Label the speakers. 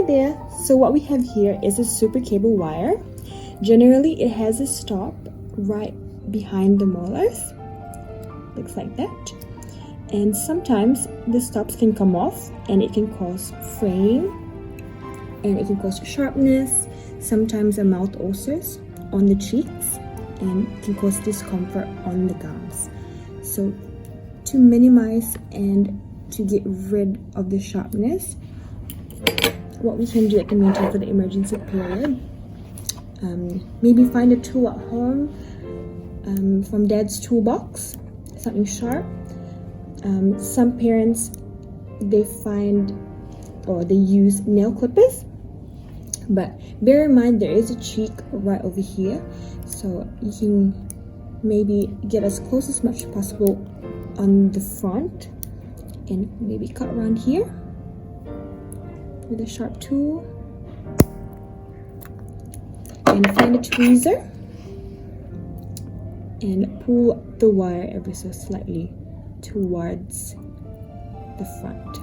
Speaker 1: there. So what we have here is a super cable wire. Generally it has a stop right behind the molars, looks like that, and sometimes the stops can come off and it can cause fraying, and it can cause sharpness, sometimes mouth ulcers on the cheeks, and can cause discomfort on the gums. So to minimize and to get rid of the sharpness, what we can do at the meantime for the emergency period, maybe find a tool at home from dad's toolbox, something sharp. Some parents, they find or they use nail clippers, but bear in mind there is a cheek right over here, so you can maybe get as close as much as possible on the front and maybe cut around here with a sharp tool, and find a tweezer and pull the wire ever so slightly towards the front.